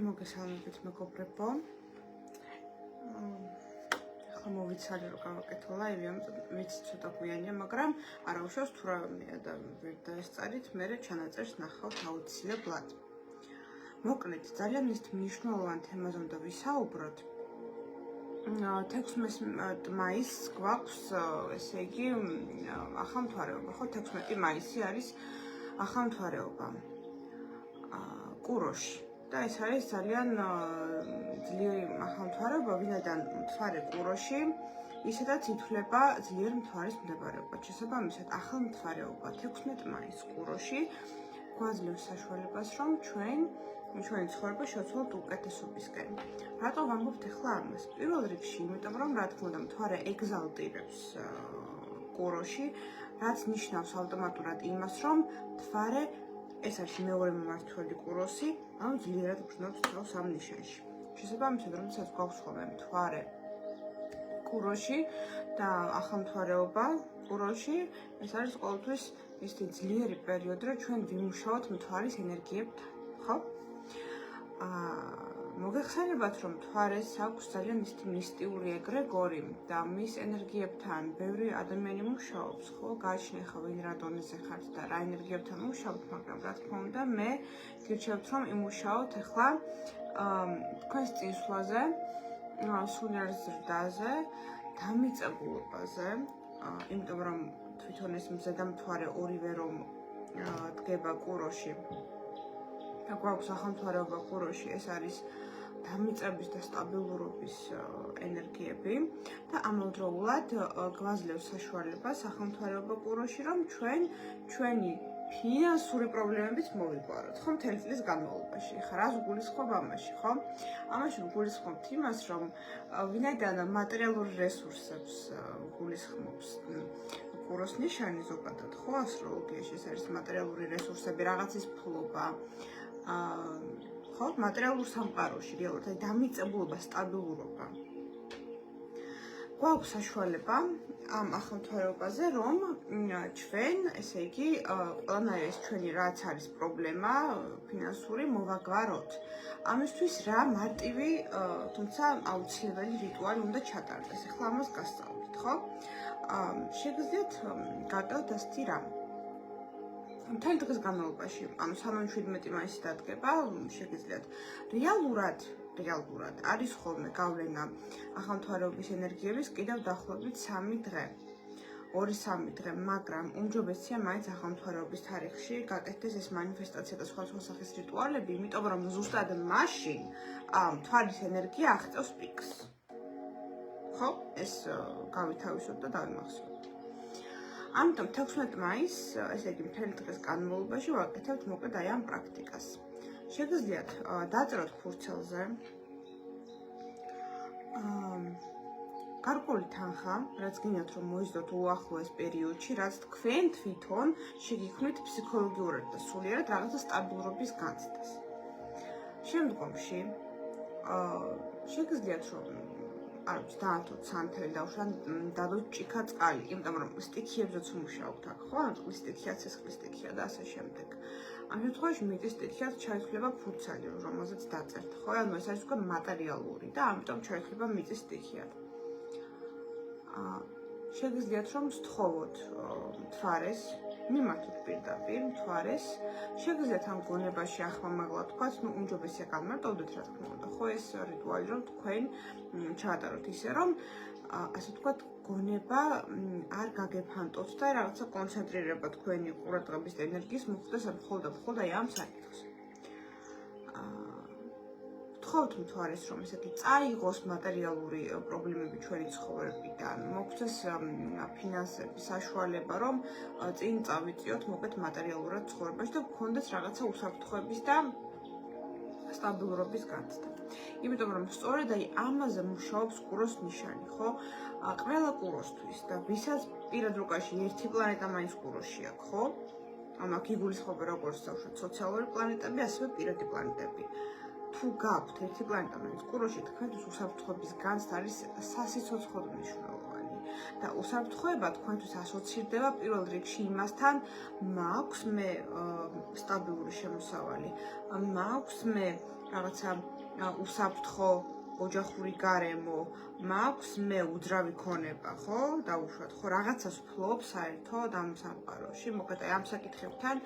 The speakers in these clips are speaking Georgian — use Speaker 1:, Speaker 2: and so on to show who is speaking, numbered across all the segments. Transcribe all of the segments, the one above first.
Speaker 1: მოგესალმებით მეგობრებო. ახლა მოვიცალე რომ გავაკეთო ლაივი, ამიტომ ვიცი ცოტა გვიანია, მაგრამ არა უშავს თუ რამეა და ვერ დაესწარით, მე ჩანაწერს ნახავთ აუცილებლად. მოკლედ, ძალიან ის მნიშვნელოვან თემაზე უნდა ვისაუბროთ. 16 მაისს გვაქვს, ესე იგი, ახალმთვარეობა, ხო? 16 მაისი არის ახალმთვარეობა კუროში. და ეს არის ძალიან ძლიერი ახალმთვარეობა, ვინაიდან მთვარე კუროში, ისედაც ითვლება ძლიერ მთვარის მდებარეობად. შესაბამისად, ახალმთვარეობა 16 მაისს კუროში გვაძლევს საშუალებას, რომ ჩვენი ცხოვრება შევცვალოთ უკეთესობისკენ. რატო ვამბობთ ახლა ამას? პირველ რიგში, იმიტომ რომ რა თქმა უნდა, მთვარე ეგზალტირებს კუროში, რაც ნიშნავს ავტომატურად იმას, რომ მთვარე ეს არის მეორე მმართველი კუროსი, ანუ ძლიერად გრძნობს თავს ამ ნიშანში. შესაბამისად, როდესაც გვაქვს ხოლმე მთვარე კუროში და ახალმთვარეობა კუროში, ეს არის ყოველთვის ისეთი ძლიერი პერიოდი, რომ ჩვენ ვიმუშაოთ მთვარის ენერგიებთან, ხო? მოგეხსენებათ, რომ მთვარეს აქვს ძალიან ისეთი მისტიური ეგრეგორი და მის ენერგიებთან ბევრი ადამიანი მუშაობს, ხო? გააჩნია ხა ვინ რა დონეზე ხართ და რა ენერგიებთან მუშაობთ, მაგრამ რა თქმა უნდა, მე გირჩევთ, რომ იმუშაოთ ახლა თქვენს წინსვლაზე, სულიერ ზრდაზე, დამიწებულობაზე, იმიტომ რომ თვითონ ეს მზედა მთვარე ორივე რომ დგება კუროში და გვაქვს ახალმთვარეობა კუროში, ეს არის დამიწების და სტაბილურობის ენერგიები და ამავდროულად გვაძლევს საშუალებას ახალმთვარეობა კუროში, რომ ჩვენი ფინანსური პრობლემებით მოვიგვაროთ, ხო, მთელი წლის განმავლობაში. ხა რას გულისხმობ ამაში, ხო? ამაში გულისხმობთ იმას, რომ ვინაიდან მასტერიალურ რესურსებს გულისხმობს კუროს ნიშანი ზოგადად, ხო, ასტროლოგიაში ეს არის მასტერიალური რესურსები, რაღაცის ფლობა, ხო, მასტერიალურ სამყაროში, რეალურად დამიწებულობა, სტაბილურობა. გვაქვს საშუალება ამ ახალმთვარეობაზე, რომ ჩვენ, ესე იგი, ყველანაირი ეს ჩვენი რაც არის პრობლემა ფინანსური მოვაგვაროთ. ამისთვის რა მარტივი, თუმცა აუცილებელი რიტუალი უნდა ჩატარდეს. ახლა ამას გასწავლით, ხო? შეგიძლიათ გავაკეთოთ ასეთი რამ. მთელი დღის განმავლობაში, ანუ 17 მაისს დადგება, შეგიძლიათ რეალურად არის ხოლმე გავლენა ახალმთვარეობის ენერგიების კიდევ დაახლოებით 3 დღე. 2-3 დღე, მაგრამ უმჯობესია მაინც ახალმთვარეობის თარიღში გაკეთდეს ეს მანიფესტაცია და სხვა სახის რიტუალები, იმიტომ რომ ზუსტად მაშინ მთვარის ენერგია აღწევს პიკს. ხო? ეს გავითავისოთ და დავიმახსოვროთ. ამიტომ 16 მაისს, ესე იგი, მთელი დღის განმავლობაში ვაკეთებთ მოკლედ აი ამ პრაქტიკას. შეგიძლიათ დაწეროთ ფურცელზე გარკვეული თანხა, რაც გინდათ რომ მოიზრდოთ უახლოეს პერიოდში, რაც თქვენ თვითონ შეგიქმნით ფსიქოლოგიურად და სულიერად რაღაცა სტაბილურობის განცდას. შემდგომში შეგიძლიათ რომ არ ვიცი, დაანთოთ სანთელი დავუშვათ, დადოთ ჭიქა წყალი, იმიტომ რომ სტიქიებზეც მუშაობთ აქ, ხო? ან წყლის სტიქია, ცეცხლის სტიქია და ასე შემდეგ. ამ შემთხვევაში მიწის სტიქიად ჩაითვლება ფურცელი, რომელზეც დაწერთ, ხო? ანუ ეს არის უკვე მატერიალური და ამიტომ ჩაითვლება მიწის სტიქიად. შეგიძლიათ რომ სთხოვოთ მთვარეს, მიმართოთ პირდაპირ მთვარეს, შეგიძლიათ ამ გონებაში ახმამაღლა თქვათ, ნუ უმჯობესია განმარტოვდეთ, რა თქმა უნდა, ხო, ეს რიტუალი რომ თქვენ ჩაატაროთ ისე რომ ასე ვთქვათ, გონება არ გაგეფანტოთ და რაღაცა კონცენტრირება თქვენი ყურადღების ენერგიის მოხდეს მხოლოდ აი ამ საკითხს. ვთხოვთ მთვარეს, რომ ესეთი წაიღოს მატერიალური პრობლემები ჩვენი ცხოვრებიდან, მოგვცეს ფინანსების საშუალება, რომ წინ წავიწიოთ მოკლედ მატერიალურად ცხოვრებაში და გქონდეს რაღაცა უსაფრთხოების და სტაბილურობის განცდა. იმიტომ რომ სწორედ აი ამაზე მუშაობს კუროს ნიშანი, ხო? ყველა კუროსთვის და ვისაც პირად რუკაში ერთი პლანეტა მაინც კუროში აქვს, ხო? ანუ აქ იგულისხმება როგორც სოციალური პლანეტები, ასევე პირადი პლანეტები. თუ გაქვთ ერთი პლანეტა მაინც კუროში, თქვენთვის უსაფრთხოების განცდა არის სასიცოცხლო მნიშვნელოვანი. და უსაფრთხოება თქვენთვის ასოცირდება პირველ რიგში იმასთან, მაქვს მე სტაბილური შემოსავალი, მაქვს მე რაღაცა უსაფრთხო ოჯახური გარემო მაქვს, მე უძრავი ქონება, ხო? დაუშვათ, ხო, რაღაცას ვფლობ საერთოდ ამ სამყაროში. მოკლედ, ამ საკითხებთან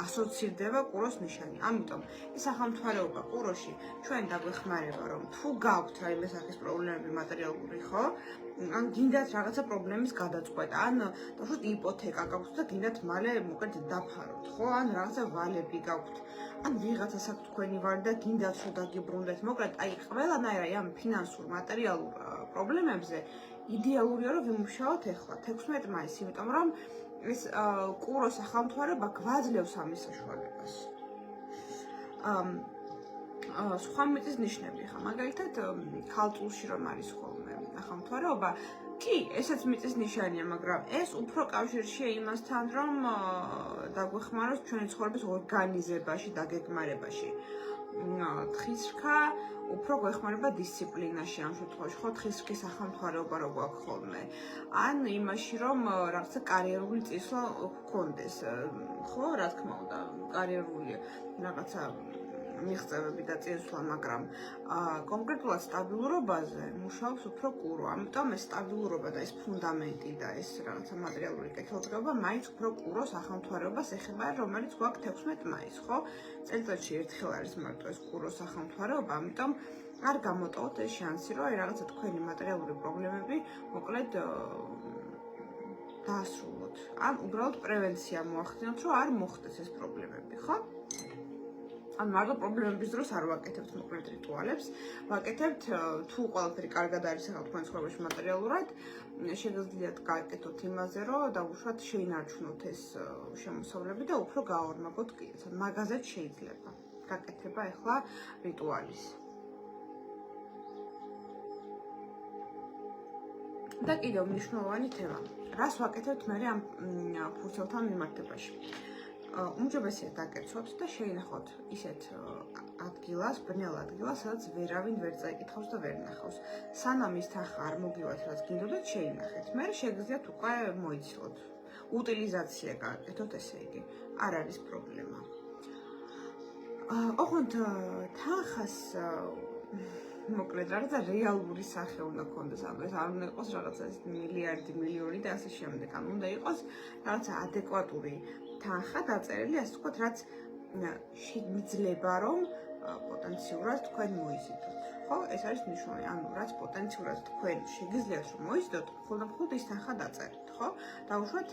Speaker 1: ასოცირდება კუროს ნიშანი. ამიტომ ეს ახალმთვარეობა კუროში ჩვენ დაგვეხმარება, რომ თუ გაქვთ რაიმე სახის პრობლემები მატერიალური, ხო? ან გინდათ რაღაცა პრობლემის გადაწყვეტა, ან დაუშვათ იპოთეკა გაქვთ და გინდათ მალე მოკლედ დაფაროთ, ხო? ან რაღაცა ვალები გაქვთ. ან ვიღაცა საქმე თქვენი ვარ და გინდათ რომ დაგიბრუნდეთ. მოკლედ, აი ყველანაირად ამ ფინანსურ, მატერიალურ პრობლემებზე იდეალურია რომ ვიმუშაოთ ახლა 16 მაისს, იმიტომ რომ ეს კუროს ახალმთვარეობა გვაძლევს ამის საშუალებას. სხვა მიწის ნიშნები ხა, მაგალითად, ქალწულში რომ არის ხოლმე ახალმთვარეობა, კი, ესეც მიწის ნიშანია, მაგრამ ეს უფრო კავშირშია იმასთან, რომ დაგვეხმაროს ჩვენი ცხოვრების ორგანიზებაში, დაგეგმარებაში. თხის რქა უფრო გვეხმარება დისციპლინაში ამ შემთხვევაში, ხო, თხის რქის ახალმთვარეობა რო გვაქვს ხოლმე. ან იმაში, რომ რაღაცა კარიერული წინსვლა გქონდეს, ხო, რა თქმა უნდა, კარიერული რაღაცა მიღწევები და წინსვლა, მაგრამ კონკრეტულად სტაბილურობაზე მუშაობს უფრო კურო. ამიტომ ეს სტაბილურობა და ეს ფუნდამენტი და ეს რაღაცა მატერიალური კეთილდღეობა მაინც უფრო კუროს ახალმთვარეობას ეხება, რომელიც გვაქვს 16 მაისს, ხო? წელიწადში ერთხელ არის მარტო ეს კუროს ახალმთვარეობა, ამიტომ არ გამოტოვოთ ეს შანსი, რომ რაღაცა თქვენი მატერიალური პრობლემები მოკლედ დაასრულოთ. ან უბრალოდ პრევენცია მოახდინოთ, რომ არ მოხდეს ეს პრობლემები, ხო? ან მარტო პრობლემების დროს არ ვაკეთებთ მოკლედ რიტუალებს, ვაკეთებთ თუ ყველაფერი კარგად არის ახლა თქვენ ცხოვრებაში მატერიალურად, შეგიძლიათ გააკეთოთ იმაზე, რომ დაუშვათ შეინარჩუნოთ ეს შემოსავლები და უფრო გაორმაგოთ კიდეც. მაგაზეც შეიძლება გაკეთება ახლა რიტუალის. და კიდევ მნიშვნელოვანი თემა. რას ვაკეთებთ მე ამ ფურცელთან მიმართებაში? უმჯობესია დაგერცოთ და შეინახოთ ისეთ ადგილას, ბნელ ადგილას, სადაც ვერავინ ვერ წაიკითხავს და ვერ ნახავს. სანამ ის თანხა არ მოგივათ, რაც გინდოდათ, შეინახეთ. მე შეგიძლიათ უკვე მოიცილოთ. უტილიზაცია გააკეთოთ, ესე იგი, არ არის პრობლემა. ოღონდ თანხას მოკლედ რაღაცა რეალური სახე უნდა გქონდეს, ეს არ უნდა იყოს რაღაცა მილიარდი, მილიონი და ასე შემდეგ. ან უნდა იყოს რაღაცა ადეკვატური თანხა დაწერილი, ასე ვთქვათ, რაც შეიძლება რომ პოტენციურად თქვენ მოიზიდოთ. ხო, ეს არის მნიშვნელოვანი. ანუ რაც პოტენციურად თქვენ შეგიძლიათ რომ მოიზიდოთ, მხოლოდ ის თანხა დაწერეთ, ხო? დაუშვათ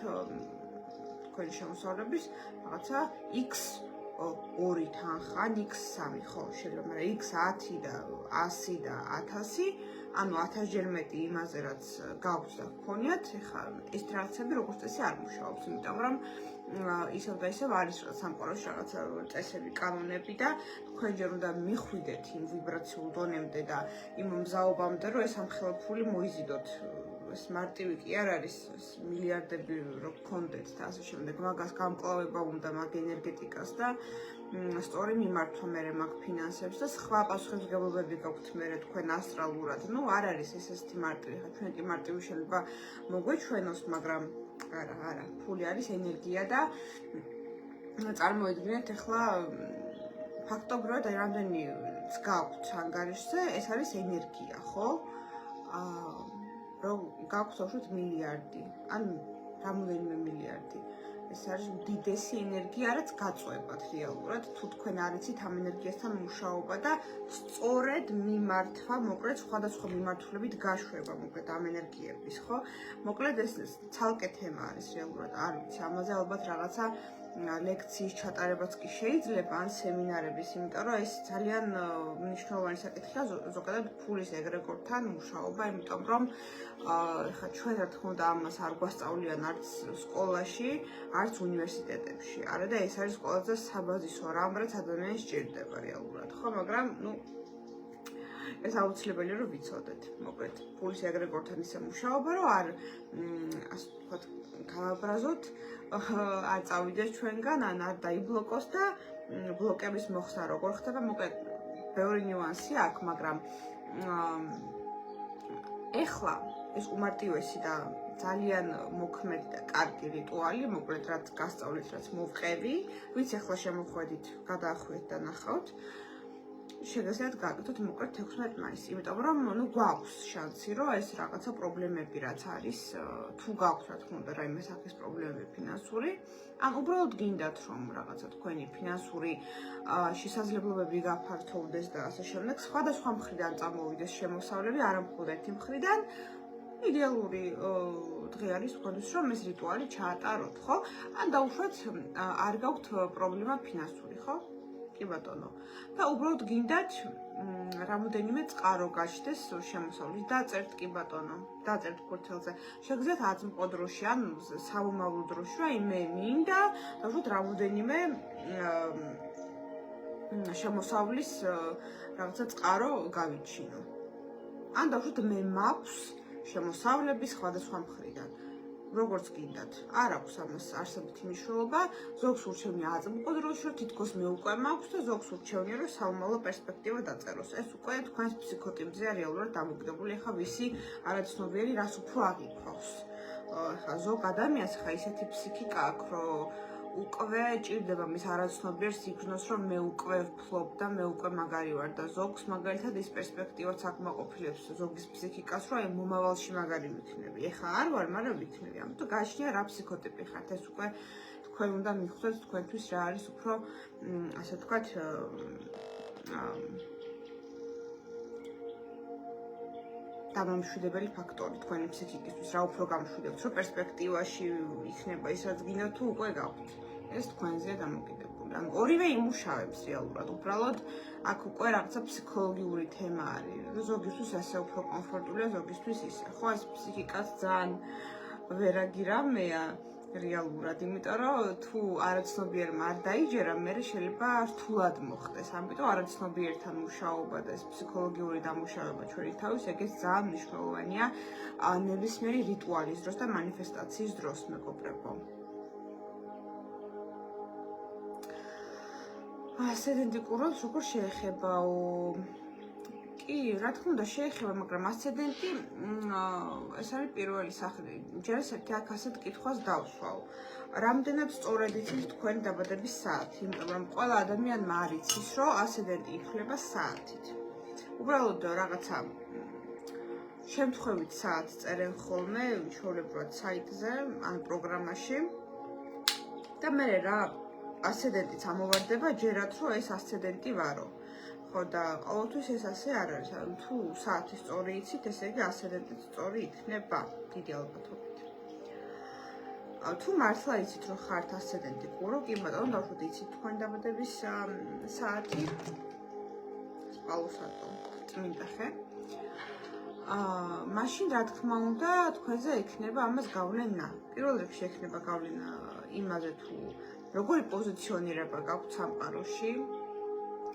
Speaker 1: თქვენი შემოსავლების რაღაცა X 2 თანხა, ან X3, ხო, შეიძლება, მაგრამ X10 და 100 და 1000, ანუ 1000 ჯერ მეტი იმაზე, რაც გაქვთ და გქონიათ, ეხლა ეს ტრანზაქციები როგორც წესი არ მუშაობს, იმიტომ რომ ისევ და ისევ არის სამყაროში რაღაცა წესები, კანონები და თქვენ ჯერ უნდა მიხვიდეთ იმ ვიბრაციულ დონემდე და იმ მზაობამდე, რომ ეს ამხელაფული მოიზიდოთ. ეს მარტივი კი არ არის, მილიარდები რო გქონდეთ და ასე შემდეგ. მაგას გამკლავება უნდა, მაგ ენერგეტიკას და სწორი მიმართვა მერე მაგ ფინანსებს და სხვა პასუხისმგებლობები გაქვთ მერე თქვენ ასტრალურად. ნუ არ არის ესეთი მარტივი, ხა ჩვენ კი მარტივი შეიძლება მოგვეჩვენოს, მაგრამ არა, ფული არის ენერგია და წარმოიდგინეთ ახლა ფაქტობრივად აი რამდენიც გაქვთ ანგარიშზე, ეს არის ენერგია, ხო? რომ გაქვთ უბრალოდ მილიარდი, ან რამდენიმე მილიარდი. ეს არის უდიდესი ენერგია, რაც გაწვევათ რეალურად, თუ თქვენ არ იცით ამ ენერგიასთან მუშაობა და სწორედ მიმართვა, მოკლედ სხვადასხვა მიმართულებით გაშვება, მოკლედ ამ ენერგიების, ხო? მოკლედ ეს ცალკე თემა არის რეალურად, არ ვიცი, ამაზე ალბათ რაღაცა ლექციის ჩატარებაც კი შეიძლება, ან სემინარების, იმიტომ რომ ეს ძალიან მნიშვნელოვანი საკითხია ზოგადად ფულის ეგრეგორთან მუშაობა, იმიტომ რომ ხა ჩვენ რა თქმა უნდა ამას არ გვასწავლიან არც სკოლაში, არც უნივერსიტეტებში. არა და ეს არის ყველაზე საბაზისო რამ, რაც ადამიანს სჭირდება რეალურად, ხო, მაგრამ ნუ ეს აუცილებელია რომ ვიცოდეთ. მოკლედ, ფულის ეგრეგორთან ისე მუშაობა, რომ არ ასე ვთქვათ, გავაბრაზოთ, არ წავიდეს ჩვენგან, ან არ დაიბლოკოს და ბლოკების მოხსნა როგორ ხდება, მოკლედ, ბევრი ნიუანსი აქვს, მაგრამ ეხლა ეს უმარტივესი და ძალიან მოქმედი და კარგი რიტუალი, მოკლედ რაც გასწავლით, რაც მოვყევი, ვიც ეხლა შემოხვედით, გადაახვიეთ და ნახავთ. შეგეძლოთ გაკეთოთ მოკლედ 16 მაისს, იმიტომ რომ ნუ გვაქვს შანსი, რომ ეს რაღაცა პრობლემები რაც არის, თუ გაქვთ რა თქმა უნდა რაიმე სახის პრობლემები ფინანსური, ან უბრალოდ გინდათ რომ რაღაცა თქვენი ფინანსური შესაძლებლობები გაფართოვდეს და ასე შემდეგ, სხვადასხვა მხრიდან წამოვიდეს შემოსავლები, არა მხოლოდ ერთი მხრიდან. იდეალური დღე არის თქვენთვის, რომ ეს რიტუალი ჩაატაროთ, ხო? ან დაუშვათ არ გაქვთ პრობლემა ფინანსური, ხო? კი ბატონო. და უბრალოდ გინდათ რამოდენიმე წყარო გაჩნდეს შემოსავლის. დაწერთ კი ბატონო, დაწერთ ქურთელზე. შეგიძლიათ აწმყო დროში ან სამომავლო დროში, რომ მე მინდა დაუშვათ რამოდენიმე შემოსავლის რაღაცა წყარო გავიჩინო. ან დაუშვათ მე მაქვს შემოსავლების სხვადასხვა მხრიდან. როგორც გინდათ, არ აქვს ამას არსებითი მნიშვნელობა, ზოგს ურჩევნია აწმყო დროში, რომ თითქოს მე უკვე მაქვს და ზოგს ურჩევნია, რომ სამომავლო პერსპექტივა დაწეროს. ეს უკვე თქვენს ფსიქოტიპზეა რეალურად დამოკიდებული, ახლა ვისი არაცნობიერი რას უფრო აღიქვავს. ახლა ზოგ ადამიანს ხა ისეთი ფსიქიკა აქვს, რომ უკვე ჭირდება მის არაცნობიერს იგრძნოს, რომ მე უკვე ვფლობ და მე უკვე მაგარი ვარ და ზოგს მაგალითად ის პერსპექტივაც აკმაყოფილებს ზოგის ფსიქიკას, რომ აი მომავალში მაგარი ვიქნები. ეხლა არ ვარ, მაგრამ ვიქნები. ამიტომ გააჩნია რა ფსიქოტიპი ხართ, ეს უკვე თქვენ უნდა მიხვდეთ თქვენთვის რა არის უფრო ასე ვთქვათ დამამშვიდებელი ფაქტორი თქვენი ფსიქიკისთვის, რა უფრო გამშვიდებთ, რომ პერსპექტივაში იქნება ის რაც გინდა თუ უკვე გაქვთ. ეს თქვენზეა დამოკიდებული. ან ორივე იმუშავებს რეალურად. უბრალოდ აქ უკვე რაღაცა ფსიქოლოგიური თემა არის. ზოგისთვის ასე უფრო კომფორტულია, ზოგისთვის ისე. ხო, ეს ფსიქიკაც ძალიან ვერაგირამეა რეალურად, იმიტომ რომ თუ არაცნობიერმა არ დაიჯერა, მე შეიძლება რთულად მოხდეს. ამიტომ არაცნობიერთან მუშაობა და ეს ფსიქოლოგიური დამუშავება ჩვენი თავის, ეგეც ძალიან მნიშვნელოვანია ნებისმიერი რიტუალის დროს და მანიფესტაციის დროს, მეგობრებო. ასცენდენტი კურორტს როგორ შეეხებაო? კი, რა თქმა უნდა შეეხება, მაგრამ ასცენდენტი ეს არის პირველი სახე. ჯერ ერთი აქ ასეთ კითხვას დავსვავ. რამდენად სწორად იცით თქვენი დაბადების საათი? იმიტომ რომ ყველა ადამიანმა არ იცის, რომ ასცენდენტი ითვლება საათით. უბრალოდ რაღაცა შემთხვევით საათს წერენ ხოლმე ჩვეულებრივად საიტზე ან პროგრამაში და მე რა ასცენდენტიც ამოვარდება ჯერაც რომ ეს ასცენდენტი ვარო. ხო და ყოველთვის ეს ასე არ არის. თუ საათი სწორი იცით, ესე იგი ასცენდენტიც სწორი იქნება დიდი ალბათობით. თუ მართლა იცით რომ ხართ ასცენდენტი კურო, კი ბატონო, დავუშვათ იცით თქვენი დაბადების საათი. სპალოსატო წმინდა ხე. მაშინ რა თქმა უნდა თქვენზე ექნება ამას გავლენა. პირველ რიგში ექნება გავლენა იმაზე თუ როგორი პოზიციონირება გაქვთ სამყაროში.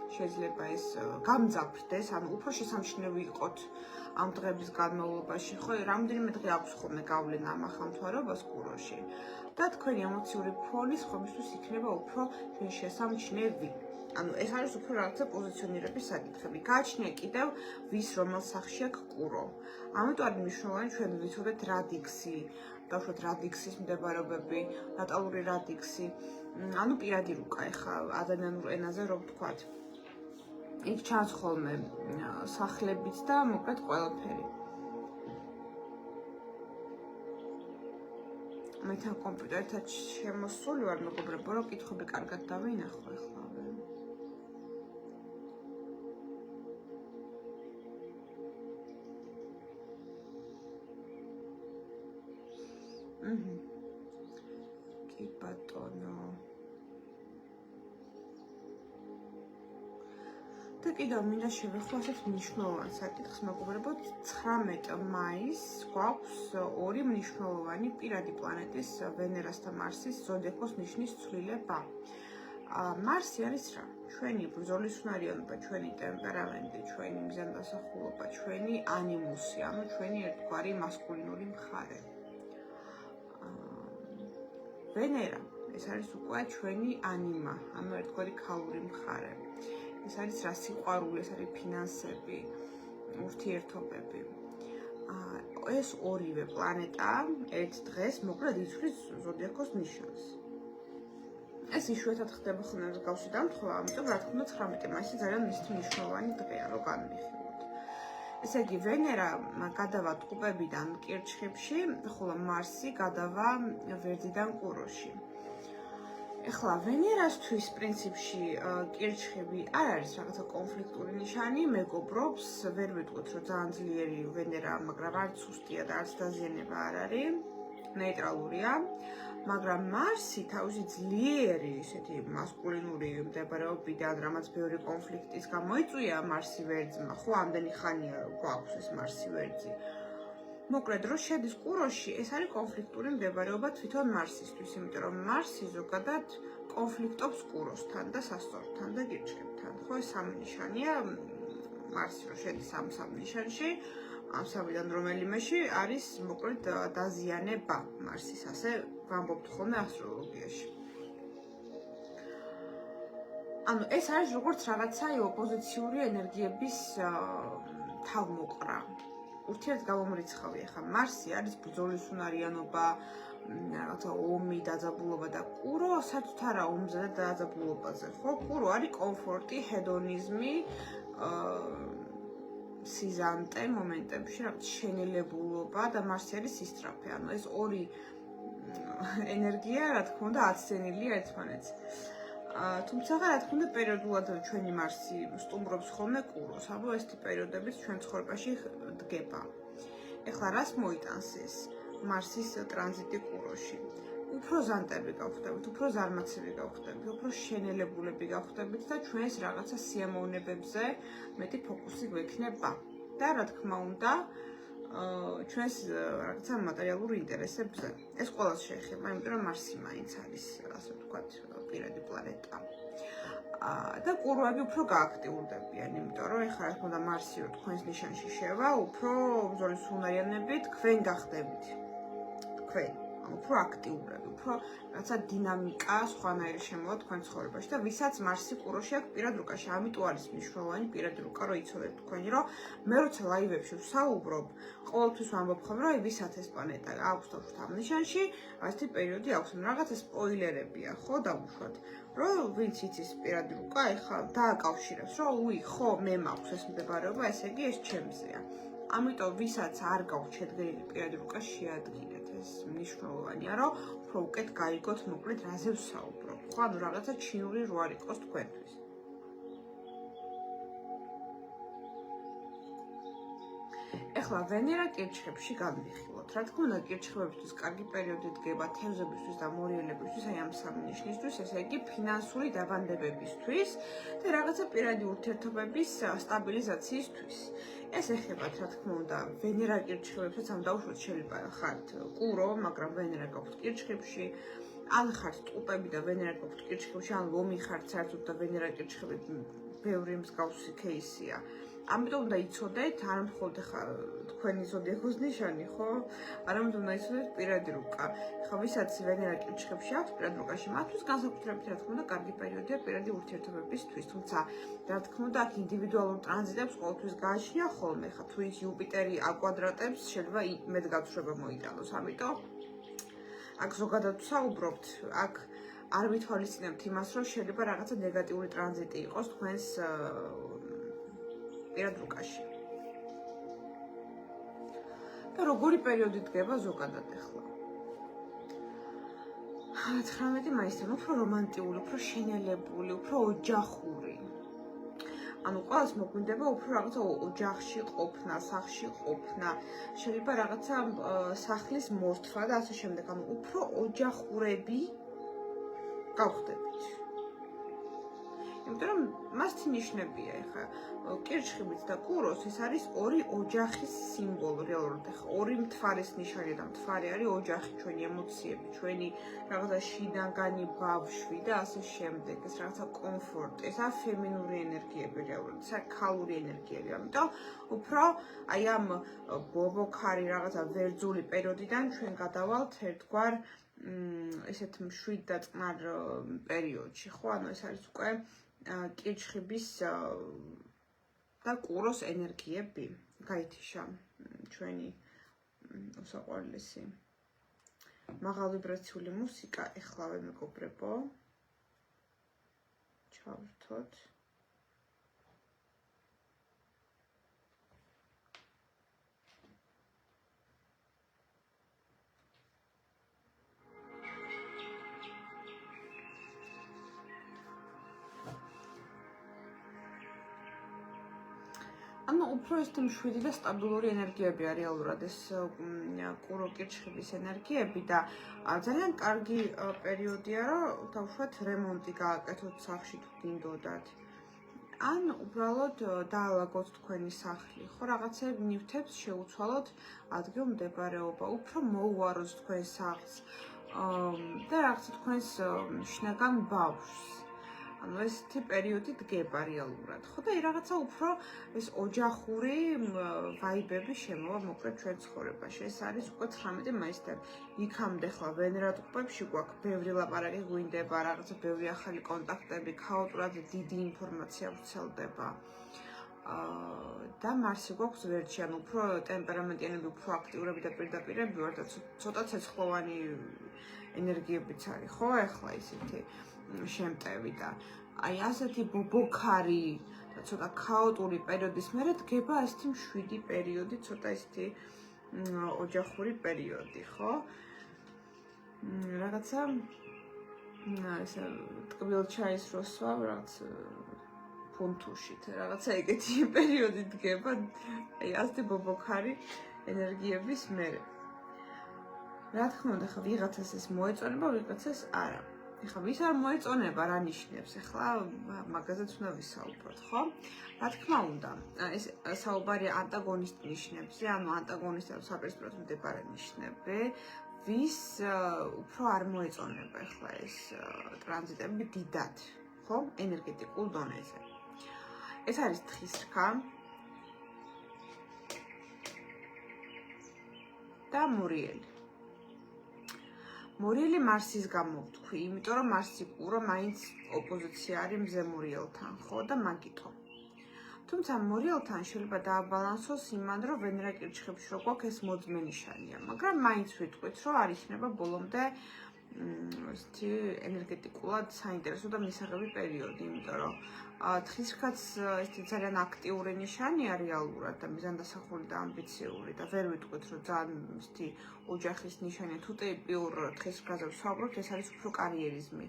Speaker 1: შეიძლება ეს გამძაფრდეს, ანუ უფრო შესამჩნევი იყოთ ამ დღების განმავლობაში, ხო, რამდენიმე დღე აქვს ხოლმე გავლენა ამ ახალმთვარებას კუროში და თქვენი ემოციური ფონი სხვებისთვის იქნება უფრო შესამჩნევი. ანუ ეს არის უფრო რაღაცა პოზიციონირების საკითხები. გააჩნია კიდევ ვის რომელ სახში აქვს კურო. ამიტომ არის მნიშვნელოვანი ჩვენ ვიცოდეთ რადიქსი, დავუშვათ რადიქსის მდებარეობები, ნატალური რადიქსი, ანუ პირადი რუკა, ეხა ადამიანურ ენაზე რომ ვთქვათ. იქ ჩანს ხოლმე სახლებიც და მოკლედ ყველაფერი. მე თან კომპიუტერთან შემოსული ვარ, მეგობრებო, რომ კითხვები კარგად დავინახო ეხლა. კი ბატონო. და კიდევ მინდა შევეხო ასეთ მნიშვნელოვან საკითხს, მეგობრებო, 19 მაისს გვაქვს ორი მნიშვნელოვანი პირადი პლანეტის, ვენერას და მარსის ზოდიაქოს ნიშნის ცვლილება. მარსი არის რა? ჩვენი ბრძოლის უნარიანობა, ჩვენი ტემპერამენტი, ჩვენი მიზანდასახულობა, ჩვენი ანიმუსი, ანუ ჩვენი ერთგვარი მასკულინური მხარე. ვენერა, ეს არის უკვე ჩვენი ანიმა, ანუ ერთგვარი ქალური მხარე. ეს არის რა სიყვარული, ეს არის ფინანსები, ურთიერთობები. ეს ორივე პლანეტა ერთ დღეს მოკლედ იცვლის ზოდიაქოს ნიშანს. ეს იშვიათად ხდება ხოლმე მსგავსი დამთხოვა, ამიტომ რა თქმა უნდა 19 მაისი ძალიან მნიშვნელოვანი დღეა, რომ განვიხილოთ. ესე იგი, ვენერა გადავა ტყუპებიდან კირჩხიბში, ხოლო მარსი გადავა ვერძიდან კუროში. ეხლა ვენერასთვის პრინციპში კირჩხიბი არ არის რაღაცა კონფლიქტური ნიშანი, მეგობრობს, ვერ ვიტყვით, რომ ძალიან ძლიერი ვენერა, მაგრამ არც სუსტია და არც დაზიანება არ არის, ნეიტრალურია. მაგრამ მარსი თავისი ძლიერი, ისეთი მასკულინური მდებარეობიდან, რამაც ბევრი კონფლიქტის გამოიწვია მარსი ვერძმა, ხო, ამდენი ხანია რომ გვაქვს ეს მარსი ვერძი. მოკლედ, რო შედის კუროში, ეს არის კონფლიქტური მდებარეობა თვითონ მარსისთვის, იმიტომ რომ მარსი ზოგადად კონფლიქტობს კუროსთან და სასწორთან და კირჩხიბთან. ხო, ეს სამი ნიშანია, მარსი რო შედის ამ სამ ნიშანში, ამ სამიდან რომელიმეში არის მოკლედ დაზიანება მარსის, ასე ვამბობთ ხოლმე ასტროლოგიაში. ანუ ეს არის როგორც რაღაცა ოპოზიციური ენერგიების თავმოყრა. ურთიერთგამომრიცხავი ახლა მარსი არის ბრძოლის უნარიანობა, რაღაცა ომი, დაძაბულობა და კურო საერთოდ არა ომზე და დაძაბულობაზე, ხო? კურო არის კომფორტი, ჰედონიზმი, სიზანტე მომენტებში, რაღაც შენელებულობა და მარსი არის სისწრაფე. ანუ ეს ორი ენერგია, რა თქმა უნდა, აცდენილია ერთმანეთს. თუმცა, რა თქმა უნდა, პერიოდულად ჩვენი მარსი სტუმრობს ხოლმე კუროს, ანუ ესეთი პერიოდებიც ჩვენ ცხოვრებაში დგება. ეხლა რას მოიტანს ეს მარსის ტრანზიტი კუროში? უფრო ზანტები გავხდებით, უფრო ზარმაცები გავხდებით, უფრო შენელებულები გავხდებით და ჩვენს რაღაცა სიამოვნებებზე მეტი ფოკუსი გვექნება. და რა თქმა უნდა, ჩვენს რაღაცა მატერიალურ ინტერესებზე. ეს ყველას შეეხება, იმიტომ რომ მარსი მაინც არის, ასე ვთქვათ, პირადი პლანეტა. და კუროები უფრო გააქტიურდებიან, იმიტომ რომ ეხლა რა თქმა უნდა მარსი რო თქვენს ნიშანში შევა, უფრო ბრძოლის უნარიანები თქვენ გახდებით. თქვენ უფრო აქტიურები, უფრო რაღაცა დინამიკა სხვანაირი შემოვა თქვენ ცხოვრებაში და ვისაც მარსი კუროში აქვს პირად რუკაში, ამიტომ არის მნიშვნელოვანი პირადი რუკა, რომ იცოდეთ თქვენი, რომ მე როცა ლაივებში ვსაუბრობ, ყოველთვის ვამბობ ხოლმე, რომ ვისაც ეს პლანეტა აქვს თავშთ ამ ნიშანში, ასეთი პერიოდი აქვს, რაღაცა სპოილერებია, ხო, დავუშვათ, რომ ვინც იცის პირადი რუკა, ეხლა დააკავშირებს, რომ უი, ხო, მე მაქვს ეს მდებარეობა, ესე იგი ეს ჩემზეა. ამიტომ ვისაც არ გაქვთ შედგენილი პირადი რუკა შეადგინეთ. ეს მნიშვნელოვანია, რომ უფრო უკეთ გაიგოთ მოკლედ რაზე ვსაუბრობ. ხო, ანუ რაღაცა ჩინური რო არ იყოს თქვენთვის. ეხლა ვენერა კირჩხებში განვიხილოთ. რა თქმა უნდა, კირჩხებისთვის კარგი პერიოდი დგება თევზებისთვის და მორიელებისთვის, აი ამ სამი ნიშნისთვის, ესე იგი ფინანსური დაბანდებებისთვის და რაღაცა პირადი ურთიერთობების სტაბილიზაციისთვის. ეს ეხებათ, რა თქმა უნდა, ვენერა კირჩხებებსაც ამ დაუშვათ შეიძლება ხართ კურო, მაგრამ ვენერა გაქვთ კირჩხებში, ან ხართ ტყუპები და ვენერა გაქვთ კირჩხებში, ან ლომი ხართ საერთოდ და ვენერა კირჩხები ბევრი მსგავსი кейსია. ამიტომ უნდა იცოდეთ, არ მხოლოდ ხა თქვენი ზოდიაქოს ნიშანი, ხო? არამედ უნდა იცოდეთ პირადი რუკა. ხა ვისაც ვენერა კირჩხებში აქვს პირადი რუკაში, მათთვის განსაკუთრებით რა თქმა უნდა კარგი პერიოდია პირადი ურთიერთობებისთვის, თუმცა რა თქმა უნდა აქ ინდივიდუალურ ტრანზიტებს ყოველთვის გააჩნია ხოლმე, ხა თუ ის იუპიტერი აკვადრატებს, შეიძლება მეტ გაცვლება მოიტანოს, ამიტომ აქ ზოგადად ვსაუბრობთ, აქ არ ვითვალისწინებთ იმას, რომ შეიძლება რაღაცა ნეგატიური ტრანზიტი იყოს თქვენს პირად რუკაში. და როგორი პერიოდი დგება ზოგადად ახლა? 19 მაისიდან უფრო რომანტიული, უფრო შენელებული, უფრო ოჯახური. ანუ ყველას მოგვინდება უფრო რაღაცა ოჯახში ყოფნა, სახლში ყოფნა, შეიძლება რაღაცა სახლის მორთვა და ასე შემდეგ. ანუ უფრო ოჯახურები გავხდებით. იმიტომ რომ მასთი ნიშნებია ეხა კირჩხიბით და კუროს ეს არის ორი ოჯახის სიმბოლო რეალურად ეხა ორი მთვარის ნიშანია და მთვარე არის ოჯახი, ჩვენი ემოციები, ჩვენი რაღაცა შინაგანი ბავშვი და ასე შემდეგ. ეს რაღაცა კომფორტი, ეს არის ფემინური ენერგიები რეალურად, ეს არის ქალური ენერგიები. ამიტომ უფრო აი ამ ბობოქარი რაღაცა ვერძული პერიოდიდან ჩვენ გადავალთ ერთგვარ ესეთ მშვიდ და წყნარ პერიოდში, ხო? ანუ ეს არის უკვე კირჩხიბის და კუროს ენერგიები. გაითიშა ჩვენი უსაყვარლესი მაღალვიბრაციული მუსიკა ეხლავე მეგობრებო. ჩავერთოთ. ანუ უფრო ისეთი მშვიდი და სტაბილური ენერგიებია რეალურად ეს კურო კირჩხიბის ენერგიები და ძალიან კარგი პერიოდია, რომ თავშოთ რემონტი გააკეთოთ სახლში თუ გინდოდათ. ან უბრალოდ დაალაგოთ თქვენი სახლი, ხო, რაღაცეებ ნივთებს შეუცვალოთ ადგილმდებარეობა, უფრო მოუაროთ თქვენ სახლს და რაღაცა თქვენს შინაგან ბავშვს. ანუ ესეთი პერიოდი დგება რეალურად. ხო და რაღაცა უფრო ეს ოჯახური ვაიბები შემოვა მოკლედ ჩვენ ცხოვრებაში. ეს არის უკვე 19 მაისთან. იქამდე ხლა ვენერატუპებში გვაქვს ბევრი ლაპარაკი გვინდება, რაღაცა ბევრი ახალი კონტაქტები, ქაოტურად დიდი ინფორმაცია ვრცელდება. და მარსი გვაქვს ვერტში, ანუ უფრო ტემპერამენტიანები, უფრო აქტიურები და პირდაპირები ვარ და ცოტა ცეცხლოვანი ენერგიებიც არის, ხო, ახლა ისეთი შემტევი და აი ასეთი ბობოქარი და ცოტა ქაოტური პერიოდის მერე დგება ესეთი მშვიდი პერიოდი, ცოტა ესეთი ოჯახური პერიოდი, ხო? რაღაცა ესე ტკბილ ჩაის როსვა, რაღაც ფუნთუშით, რაღაცა ეგეთი პერიოდი დგება, აი ასეთი ბობოქარი ენერგიების მერე. რა თქმა უნდა, ხა ვიღაცას ეს მოეწონება, ვიღაცას არა. ეხლა ვის არ მოეწონება რა ნიშნებს? ეხლა მაგაზეც უნდა ვისაუბროთ, ხო? რა თქმა უნდა, ეს საუბარია ანტაგონისტ ნიშნებზე, ანუ ანტაგონისტებს საპირისპიროდ მდებარე ნიშნები, ვის უფრო არ მოეწონება ეხლა ეს ტრანზიტები დიდად, ხო? ენერგეტიკულ დონეზე. ეს არის თხის რქა და მორიელი. მორიელი მარსის გამო ვთქვი, იმიტომ რომ მარსი კურო მაინც ოპოზიცია არის მზე მორიელთან, ხო და მაგითო. თუმცა მორიელთან შეიძლება დააბალანსოს იმან, რომ ვენერა კირჩხებში რო გვაქვს ეს მოძმე ნიშანია, მაგრამ მაინც ვიტყვით, რომ არ იქნება ბოლომდე ესეთი ენერგეტიკულად საინტერესო და მისაღები პერიოდი, იმიტომ რომ თხის რქაც ესეთი ძალიან აქტიური ნიშანია რეალურად და მიზანდასახული და ამბიციური და ვერ ვიტყვით, რომ ძალიან ესეთი ოჯახის ნიშანია, თუ ტიპიურ თხის რქაზე ვსაუბრობთ, ეს არის უფრო კარიერიზმი.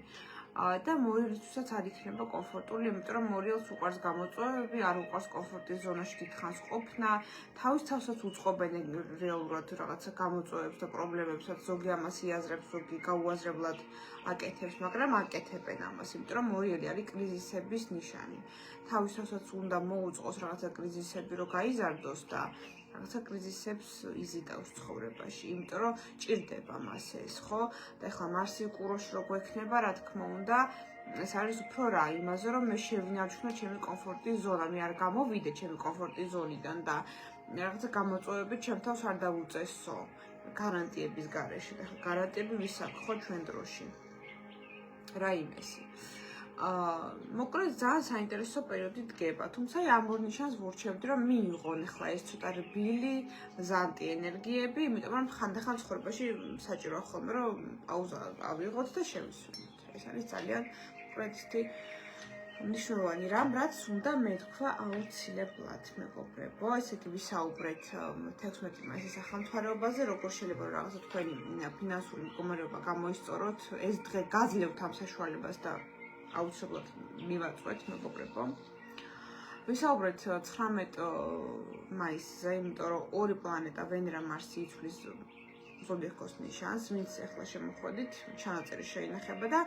Speaker 1: და მორიელისთვისაც არ იქნება კომფორტული, იმიტომ რომ მორიელს უყვარს გამოწვევები, არ უყვარს კომფორტის ზონაში დიდხანს ყოფნა, თავის თავსაც უწყობენ რეალურად რაღაცა გამოწვევებს და პრობლემებსაც, ზოგი ამას იაზრებს, ზოგი გაუაზრებლად აკეთებს, მაგრამ აკეთებენ ამას, იმიტომ რომ მორიელი არის კრიზისების ნიშანი. თავის თავსაც უნდა მოუწყოს რაღაცა კრიზისები, რომ გაიზარდოს და რაღაცა კრიზისებს იზიდავს ცხოვრებაში, იმიტომ რომ ჭირდება მას ეს, ხო? და ეხლა მარსი კუროში რო გვექნება, რა თქმა უნდა, ეს არის უფრო რა, იმაზე რომ მე შევინარჩუნო ჩემი კომფორტის ზონა, მე არ გამოვიდე ჩემი კომფორტის ზონიდან და რაღაცა გამოწვევები ჩემ თავს არ დავუწესო გარანტიების გარეშე. და ეხლა გარანტიები ვის აქვს, ხო, ჩვენ დროში. რა იმესი. მოკლედ ძალიან საინტერესო პერიოდი დგება, თუმცა ამ ორ ნიშანს ვურჩევდი, რომ მიიღონ ახლა ეს ცოტა რბილი, ზანტი ენერგიები, იმიტომ რომ ხანდახან ცხოვრებაში საჭიროა ხოლმე, რომ პაუზა ავიღოთ და შევისვენოთ. ეს არის ძალიან პროექტი მნიშვნელოვანი რამ, რაც უნდა მეთქვა აუცილებლად, მეგობრებო. ესე იგი ვისაუბრეთ 16 მაისის სახელმძღვანელობაზე, როგორ შეიძლება რაღაცა თქვენი ფინანსური მდგომარეობა გამოისწოროთ, ეს დღე გაძლევთ ამ საშუალებას და აუცილებლად მივაწვეთ, მეგობრებო. ვისაუბრეთ 19 მაისზე, იმიტომ რომ ორი პლანეტა, ვენერა, მარსი იცვლის ზოდიაქოს ნიშანს, ვინც ახლა შემოხვედით, ჩანაწერი შეინახება და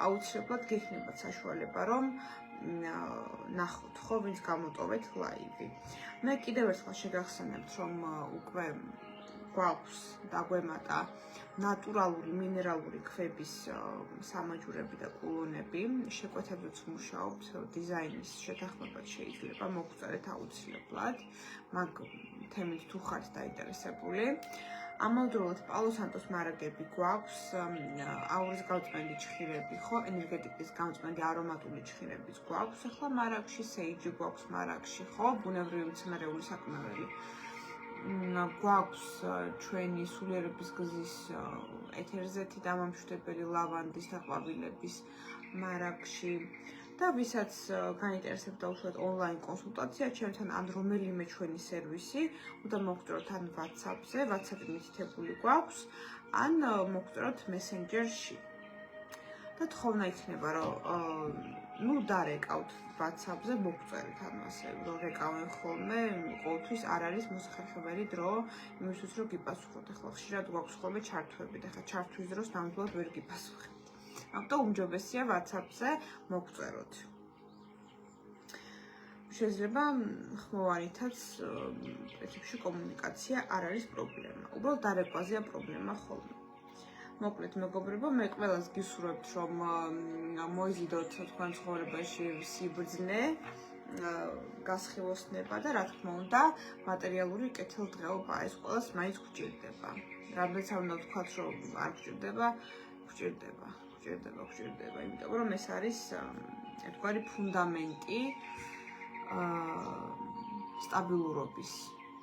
Speaker 1: აუცილებლად გექნებათ საშუალება, რომ ნახოთ, ხო, ვინც გამოტოვეთ ლაივი. მე კიდევ ერთხელ შეგახსენებთ, რომ უკვე გვაქვს დაგვემატა ნატურალური მინერალური ქვების სამაჯურები და კულონები, შეკვეთებზეც ვმუშაობთ, დიზაინის შეთანხმებაც შეიძლება მოგწერეთ აუცილებლად, მაგ თემით თუ ხართ დაინტერესებული. ამავდროულად პალო-სანტოს მარაგები გვაქვს, აურის გამწმენდი ჭხირები, ხო, ენერგეტიკის გამწმენდი არომატული ჭხირებიც გვაქვს, ახლა მარაგში, სეიჯი გვაქვს მარაგში, ხო, ბუნებრივი მცენარეული საკმარელი. გვაქვს ჩვენი სულიერების გზის ეთერზეთი დამამშვიდებელი ლავანდის და ყვავილების მარაგში და ვისაც გაინტერესებდა უშუალოდ ონლაინ კონსულტაცია ჩემთან ან რომელიმე ჩვენი სერვისი, უნდა მოგწროთ ან WhatsApp-ზე, WhatsApp-ი მითითებული გვაქვს, ან მოგწროთ Messenger-ში. და თხოვნა იქნება, რომ დარეკავთ WhatsApp-ზე მოგწერეთ, ანუ ასე რომ რეკავენ ხოლმე, ყოველთვის არ არის მოსახერხებელი დრო იმისთვის, რომ გიპასუხოთ. ახლა ხშირად გვაქვს ხოლმე ჩართვები და ახლა ჩართვის დროს ნამდვილად ვერ გიპასუხებთ. ამიტომ უმჯობესია WhatsApp-ზე მოგწეროთ. შეიძლება ხმოვანითაც პრინციპში კომუნიკაცია არ არის პრობლემა. უბრალოდ დარეკვაზეა პრობლემა ხოლმე. მოკლედ მეგობრებო, მე ყველას გისურვებთ, რომ მოიზიდოთ თქვენ ცხოვრებაში სიბრძნე, გასხივოსნება და რა თქმა უნდა, მატერიალური კეთილდღეობა, ეს ყველას მაინც გვჭირდება. რამდენიც არ უნდა ვთქვათ, რომ არ გვჭირდება, გვჭირდება, იმიტომ რომ ეს არის ერთგვარი ფუნდამენტი სტაბილურობის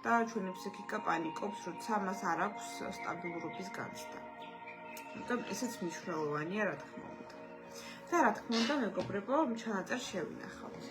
Speaker 1: და ჩვენი ფსიქიკა პანიკობს, როცა მას არ აქვს სტაბილურობის განცდა. ამიტომ ესეც მნიშვნელოვანია, რა თქმა უნდა. და რა თქმა უნდა, მეგობრებო, ჩანაწერ შევინახავთ.